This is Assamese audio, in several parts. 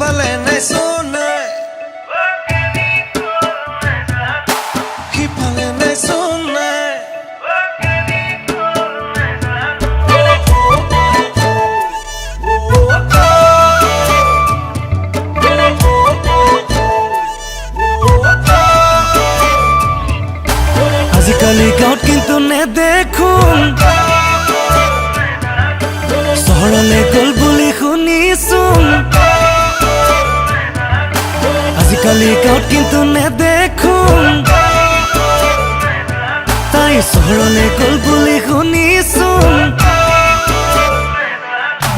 সিফালে নাই সোনাই সিফালে নাই সোনাই আজিকালি গাঁৱত কিন্তু নেদেখোঁ চহৰলে গ'ল বুলি শুনিছোঁ আজিকালি গাঁৱত কিন্তু নেদেখোঁ তাই চহৰলে গ'ল বুলি শুনিছোঁ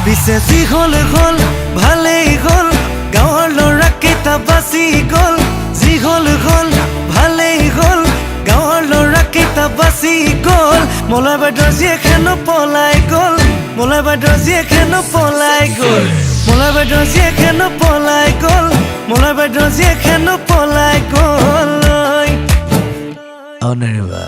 পিছে যি হ'ল হ'ল ভালেই হ'ল গাঁৱৰ ল'ৰাকেইটা বাচি গ'ল যি হ'ল হ'ল ভালেই হ'ল গাঁৱৰ ল'ৰাকেইটা বাচি গ'ল মলয় বাইদেউৰ জীয়েকেনো পলাই গ'ল মলয় বাইদেউৰ জীয়েকেনো পলাই গ'ল মলয় বাইদেউৰ জীয়েকেনো পলাই গ'ল মলয় বাইদেউৰ জীয়েকেনো পলাই গ'ল অনেৰবা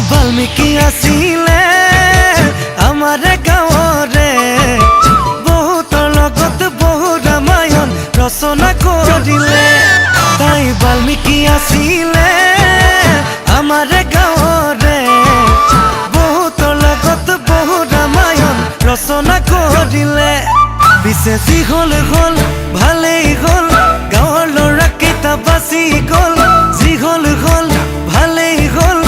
বাল্মীকি আছিলে আমাৰে গাঁৱৰে বহুতৰ লগত বহু ৰামায়ণ ৰচনা কৰিলে তাই বাল্মীকি আছিলে আমাৰে গাঁৱৰে বহুতৰ লগত বহু ৰামায়ণ ৰচনা কৰিলে পিছে যি হ'ল হ'ল ভালেই হ'ল গাঁৱৰ ল'ৰাকেইটা বাচি গ'ল যি হ'ল হ'ল ভালেই হ'ল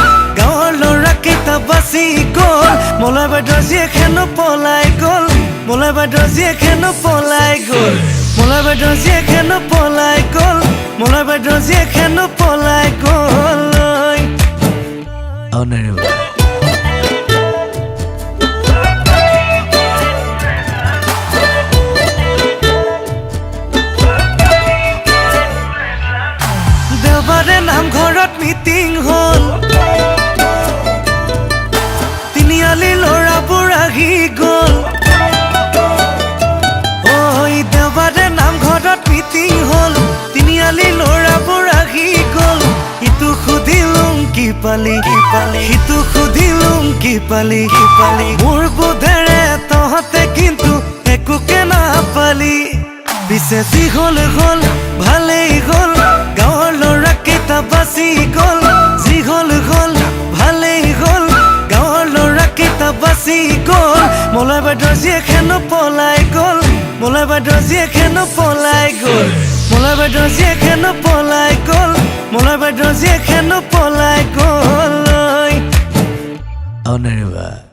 বাচি গ'ল মলয় বাইদেউৰ জীয়েকেনো পলাই গ'ল মলয় বাইদেউৰ জীয়েকেনো পলাই গ'ল মলয় বাইদেউৰ জীয়েকেনো পলাই গ'ল মলয় বাইদেউৰ জীয়েকেনো পলাই গ'ল অনেৰবা দেওবাৰে নামঘৰত মিটিং হ'ল ল'ৰাবোৰ আহি গ'ল দেওবাৰে নামঘৰত মিটিং হ'ল তিনিআলি ল'ৰাবোৰ আহি গ'ল ইটো সুধিলোং কি পালি সিটো সুধিলোং কি পালি মোৰ বোধেৰে তহঁতে কিন্তু একোকে নাপালি পিছে যি হ'ল হ'ল ভালেই হ'ল গাঁৱৰ ল'ৰাকেইটা বাচি গ'ল যি হ'ল হ'ল ভালেই হ'ল বাচি গ'ল মলয় বাইদেউৰ জীয়েকেনো পলাই গ'ল মলয় বাইদেউৰ জীয়েকেনো পলাই গ'ল মলয় বাইদেউৰ জীয়েকেনো পলাই গ'ল মলয় বাইদেউৰ জীয়েকেনো পলাই গ'ল অনেৰবা